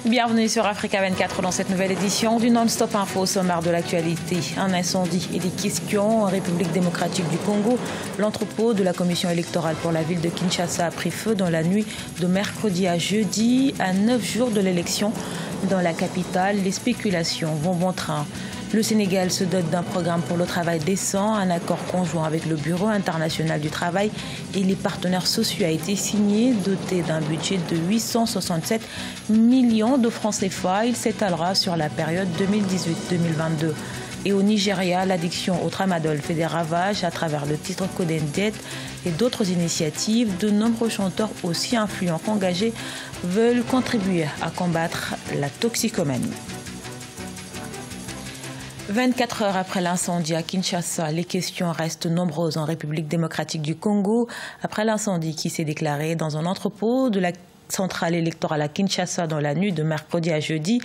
Bienvenue sur Africa 24 dans cette nouvelle édition du Non-Stop Info au sommaire de l'actualité. Un incendie et des questions en République démocratique du Congo. L'entrepôt de la commission électorale pour la ville de Kinshasa a pris feu dans la nuit de mercredi à jeudi, à 9 jours de l'élection dans la capitale. Les spéculations vont bon train. Le Sénégal se dote d'un programme pour le travail décent. Un accord conjoint avec le Bureau international du travail et les partenaires sociaux a été signé, doté d'un budget de 867 millions de francs CFA. Il s'étalera sur la période 2018-2022. Et au Nigeria, l'addiction au tramadol fait des ravages à travers le titre Codendet et d'autres initiatives. De nombreux chanteurs aussi influents qu'engagés veulent contribuer à combattre la toxicomanie. 24 heures après l'incendie à Kinshasa, les questions restent nombreuses en République démocratique du Congo. Après l'incendie qui s'est déclaré dans un entrepôt de la centrale électorale à Kinshasa dans la nuit de mercredi à jeudi,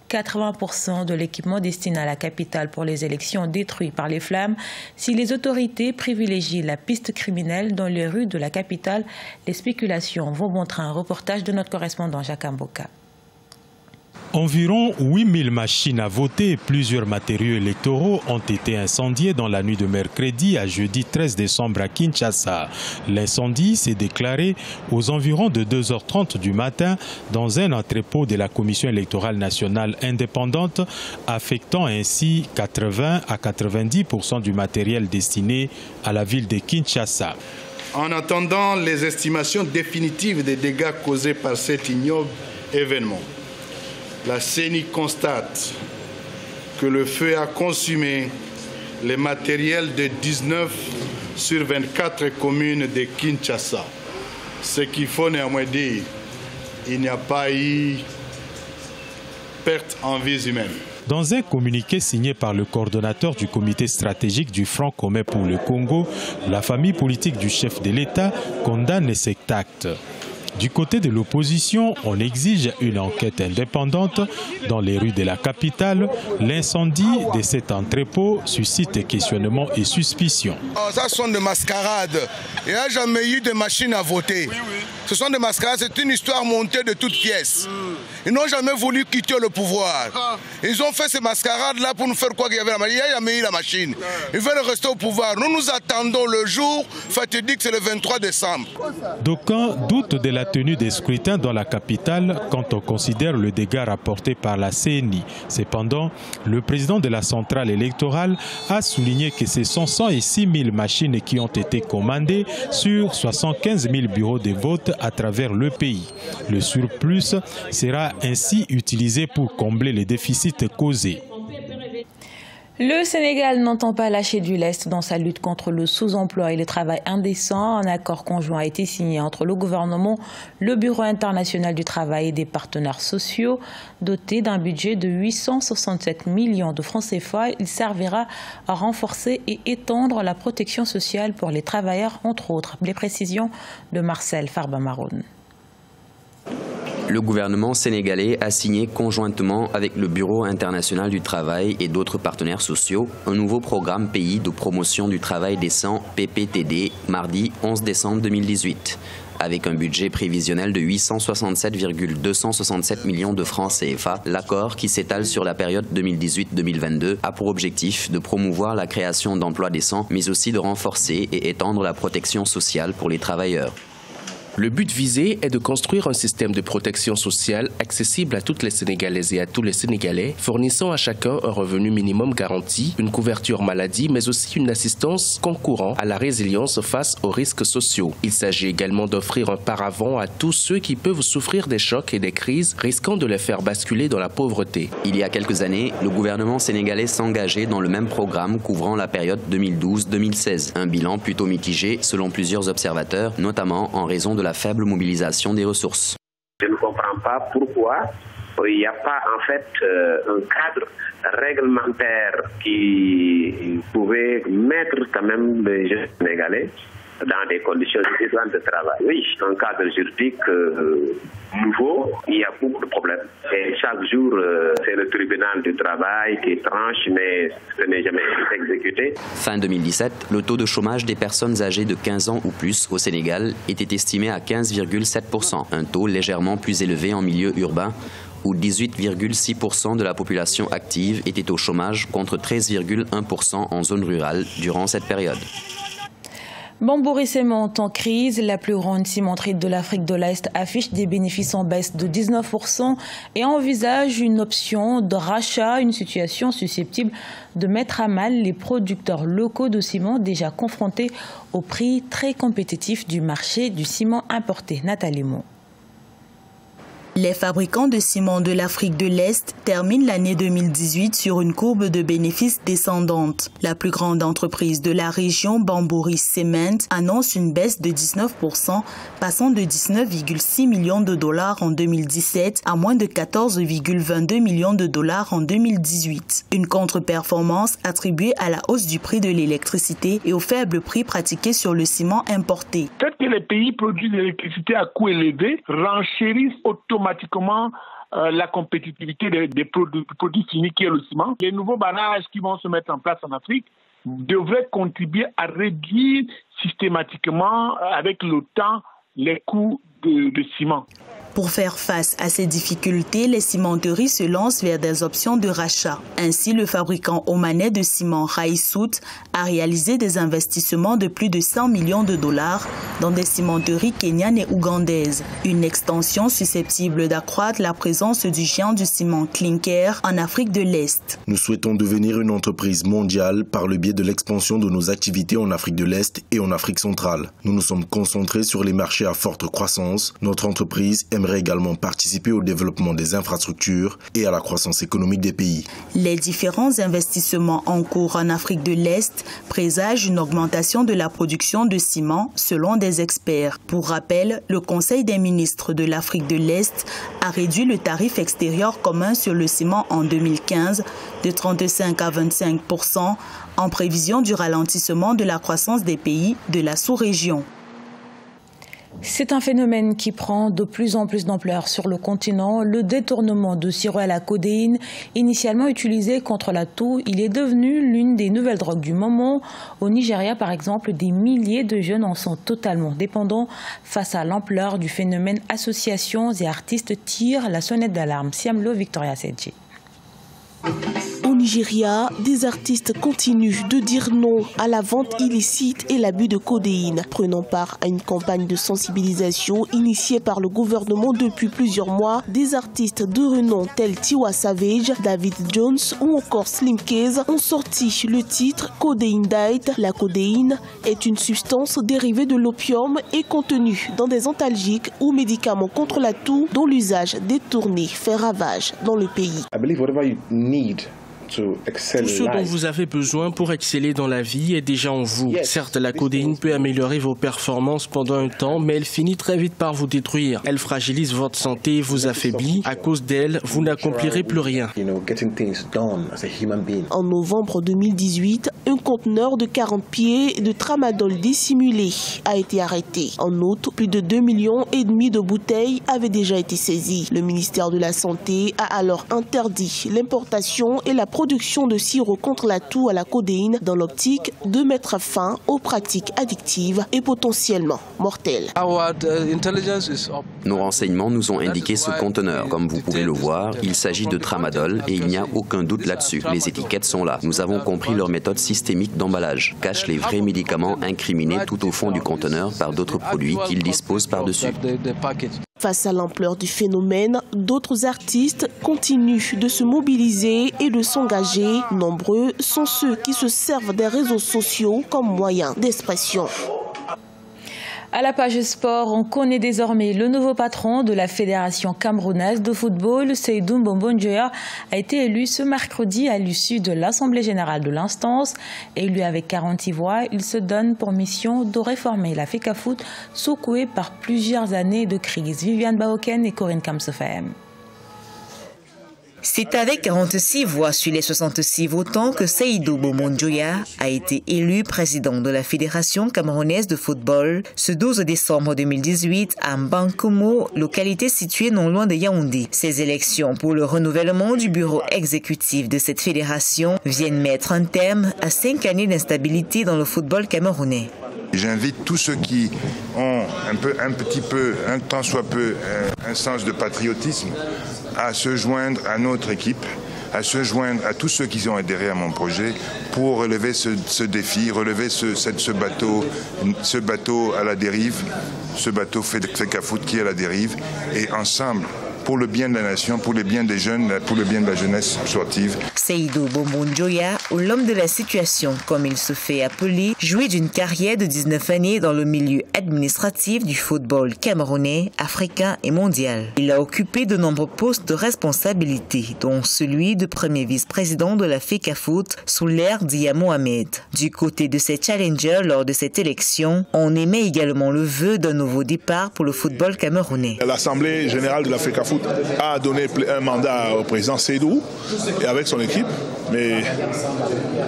80% de l'équipement destiné à la capitale pour les élections détruit par les flammes. Si les autorités privilégient la piste criminelle dans les rues de la capitale, les spéculations vont bon train. Un reportage de notre correspondant Jacques Mboka. Environ 8000 machines à voter et plusieurs matériaux électoraux ont été incendiés dans la nuit de mercredi à jeudi 13 décembre à Kinshasa. L'incendie s'est déclaré aux environs de 2h30 du matin dans un entrepôt de la Commission électorale nationale indépendante, affectant ainsi 80 à 90% du matériel destiné à la ville de Kinshasa. En attendant les estimations définitives des dégâts causés par cet ignoble événement, la CENI constate que le feu a consumé les matériels de 19 sur 24 communes de Kinshasa. Ce qu'il faut néanmoins dire, il n'y a pas eu perte en vies humaines. Dans un communiqué signé par le coordonnateur du comité stratégique du Front commun pour le Congo, la famille politique du chef de l'État condamne cet acte. Du côté de l'opposition, on exige une enquête indépendante dans les rues de la capitale. L'incendie de cet entrepôt suscite questionnements et suspicions. Ça sont des mascarades. Il n'y a jamais eu de machine à voter. Ce sont des mascarades, c'est une histoire montée de toutes pièces. Ils n'ont jamais voulu quitter le pouvoir. Ils ont fait ces mascarades-là pour nous faire quoi qu'il y avait la machine. Il n'y a jamais eu la machine. Ils veulent rester au pouvoir. Nous attendons le jour fatidique, c'est le 23 décembre. D'aucuns doutent de la tenue des scrutins dans la capitale quand on considère le dégât rapporté par la CENI. Cependant, le président de la centrale électorale a souligné que ce sont 106 000 machines qui ont été commandées sur 75 000 bureaux de vote à travers le pays. Le surplus sera ainsi utilisé pour combler les déficits causés. Le Sénégal n'entend pas lâcher du lest dans sa lutte contre le sous-emploi et le travail indécent. Un accord conjoint a été signé entre le gouvernement, le Bureau international du travail et des partenaires sociaux. Doté d'un budget de 867 millions de francs CFA, il servira à renforcer et étendre la protection sociale pour les travailleurs, entre autres. Les précisions de Marcel Farba-Maroun. Le gouvernement sénégalais a signé conjointement avec le Bureau international du travail et d'autres partenaires sociaux un nouveau programme pays de promotion du travail décent PPTD mardi 11 décembre 2018. Avec un budget prévisionnel de 867,267 millions de francs CFA, l'accord qui s'étale sur la période 2018-2022 a pour objectif de promouvoir la création d'emplois décents, mais aussi de renforcer et étendre la protection sociale pour les travailleurs. Le but visé est de construire un système de protection sociale accessible à toutes les Sénégalaises et à tous les Sénégalais, fournissant à chacun un revenu minimum garanti, une couverture maladie, mais aussi une assistance concourant à la résilience face aux risques sociaux. Il s'agit également d'offrir un paravent à tous ceux qui peuvent souffrir des chocs et des crises, risquant de les faire basculer dans la pauvreté. Il y a quelques années, le gouvernement sénégalais s'engageait dans le même programme couvrant la période 2012-2016. Un bilan plutôt mitigé selon plusieurs observateurs, notamment en raison de la faible mobilisation des ressources. Je ne comprends pas pourquoi il n'y a pas en fait un cadre réglementaire qui pouvait mettre quand même les jeunes sénégalais dans des conditions différentes de travail. Oui, un cadre juridique nouveau, il y a beaucoup de problèmes. Et chaque jour, c'est le tribunal du travail qui tranche, mais ce n'est jamais exécuté. Fin 2017, le taux de chômage des personnes âgées de 15 ans ou plus au Sénégal était estimé à 15,7%, un taux légèrement plus élevé en milieu urbain. où 18,6% de la population active était au chômage contre 13,1% en zone rurale durant cette période. Bambouri Cement en crise, la plus grande cimenterie de l'Afrique de l'Est affiche des bénéfices en baisse de 19% et envisage une option de rachat, une situation susceptible de mettre à mal les producteurs locaux de ciment déjà confrontés au prix très compétitif du marché du ciment importé. Nathalie Mo. Les fabricants de ciment de l'Afrique de l'Est terminent l'année 2018 sur une courbe de bénéfices descendante. La plus grande entreprise de la région, Bambouri Cement, annonce une baisse de 19%, passant de 19,6 millions de dollars en 2017 à moins de 14,22 millions de dollars en 2018. Une contre-performance attribuée à la hausse du prix de l'électricité et au faible prix pratiqué sur le ciment importé. Peut-être que les pays produisent de l'électricité à coût élevé, renchérissent automatiquement la compétitivité des produits finis qui est le ciment. Les nouveaux barrages qui vont se mettre en place en Afrique devraient contribuer à réduire systématiquement avec le temps les coûts de ciment. Pour faire face à ces difficultés, les cimenteries se lancent vers des options de rachat. Ainsi, le fabricant omanais de ciment Raïsout a réalisé des investissements de plus de 100 millions de dollars dans des cimenteries kenyanes et ougandaises. Une extension susceptible d'accroître la présence du géant du ciment Clinker en Afrique de l'Est. Nous souhaitons devenir une entreprise mondiale par le biais de l'expansion de nos activités en Afrique de l'Est et en Afrique centrale. Nous nous sommes concentrés sur les marchés à forte croissance. Notre entreprise aimerait également participer au développement des infrastructures et à la croissance économique des pays. Les différents investissements en cours en Afrique de l'Est présagent une augmentation de la production de ciment selon des experts. Pour rappel, le Conseil des ministres de l'Afrique de l'Est a réduit le tarif extérieur commun sur le ciment en 2015 de 35 à 25% en prévision du ralentissement de la croissance des pays de la sous-région. C'est un phénomène qui prend de plus en plus d'ampleur sur le continent. Le détournement de sirop à la codéine, initialement utilisé contre la toux, il est devenu l'une des nouvelles drogues du moment. Au Nigeria, par exemple, des milliers de jeunes en sont totalement dépendants. Face à l'ampleur du phénomène, associations et artistes tirent la sonnette d'alarme. Siamlo Victoria Sedji. Au Nigeria, des artistes continuent de dire non à la vente illicite et l'abus de codéine, prenant part à une campagne de sensibilisation initiée par le gouvernement depuis plusieurs mois. Des artistes de renom tels Tiwa Savage, David Jones ou encore Slim Case ont sorti le titre Codeine Diet. La codéine est une substance dérivée de l'opium et contenue dans des antalgiques ou médicaments contre la toux dont l'usage détourné fait ravage dans le pays. Tout ce dont vous avez besoin pour exceller dans la vie est déjà en vous. Certes, la codéine peut améliorer vos performances pendant un temps, mais elle finit très vite par vous détruire. Elle fragilise votre santé et vous affaiblit. À cause d'elle, vous n'accomplirez plus rien. En novembre 2018, un conteneur de 40 pieds de tramadol dissimulé a été arrêté. En outre, plus de 2,5 millions de bouteilles avaient déjà été saisies. Le ministère de la Santé a alors interdit l'importation et la production de sirop contre la toux à la codéine dans l'optique de mettre fin aux pratiques addictives et potentiellement mortelles. Nos renseignements nous ont indiqué ce conteneur. Comme vous pouvez le voir, il s'agit de tramadol et il n'y a aucun doute là-dessus. Les étiquettes sont là. Nous avons compris leur méthode systémique d'emballage. Cache les vrais médicaments incriminés tout au fond du conteneur par d'autres produits qu'ils disposent par-dessus. Face à l'ampleur du phénomène, d'autres artistes continuent de se mobiliser et de s'engager. Nombreux sont ceux qui se servent des réseaux sociaux comme moyen d'expression. À la page sport, on connaît désormais le nouveau patron de la Fédération camerounaise de football. Seydou Mbonjoya a été élu ce mercredi à l'issue de l'Assemblée générale de l'instance. Élu avec 46 voix, il se donne pour mission de réformer la FECAFOOT, secouée par plusieurs années de crise. Viviane Baoken et Corinne Kamsefem. C'est avec 46 voix sur les 66 votants que Seydou Mbonjoya a été élu président de la Fédération camerounaise de football ce 12 décembre 2018 à Mbankomo, localité située non loin de Yaoundé. Ces élections pour le renouvellement du bureau exécutif de cette fédération viennent mettre un terme à 5 années d'instabilité dans le football camerounais. J'invite tous ceux qui ont un tant soit peu, un sens de patriotisme à se joindre à notre équipe, à se joindre à tous ceux qui ont adhéré à mon projet pour relever ce défi, relever ce bateau à la dérive, ce bateau FECAFOOT qui est à la dérive, et ensemble, pour le bien de la nation, pour le bien des jeunes, pour le bien de la jeunesse sportive. Seydou Bombon-Dioya, ou l'homme de la situation, comme il se fait appeler, jouit d'une carrière de 19 années dans le milieu administratif du football camerounais, africain et mondial. Il a occupé de nombreux postes de responsabilité, dont celui de premier vice-président de la FECAFOOT sous l'ère d'Ia Mohamed. Du côté de ses challengers lors de cette élection, on émet également le vœu d'un nouveau départ pour le football camerounais. L'Assemblée générale de la FECAFOOT a donné un mandat au président Seydou et avec son équipe, mais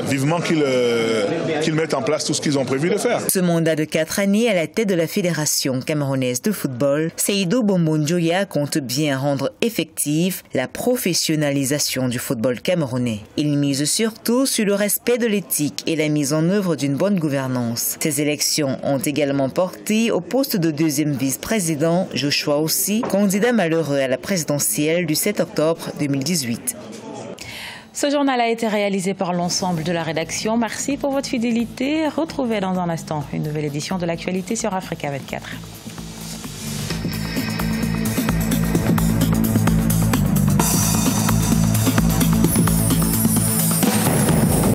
vivement qu'ils mettent en place tout ce qu'ils ont prévu de faire. Ce mandat de 4 années à la tête de la Fédération camerounaise de football, Seydou Bombon-Dioya compte bien rendre effective la professionnalisation du football camerounais. Il mise surtout sur le respect de l'éthique et la mise en œuvre d'une bonne gouvernance. Ces élections ont également porté au poste de deuxième vice-président Joshua Ossi, candidat malheureux à la présidentielle du 7 octobre 2018. Ce journal a été réalisé par l'ensemble de la rédaction. Merci pour votre fidélité. Retrouvez dans un instant une nouvelle édition de l'actualité sur Africa 24.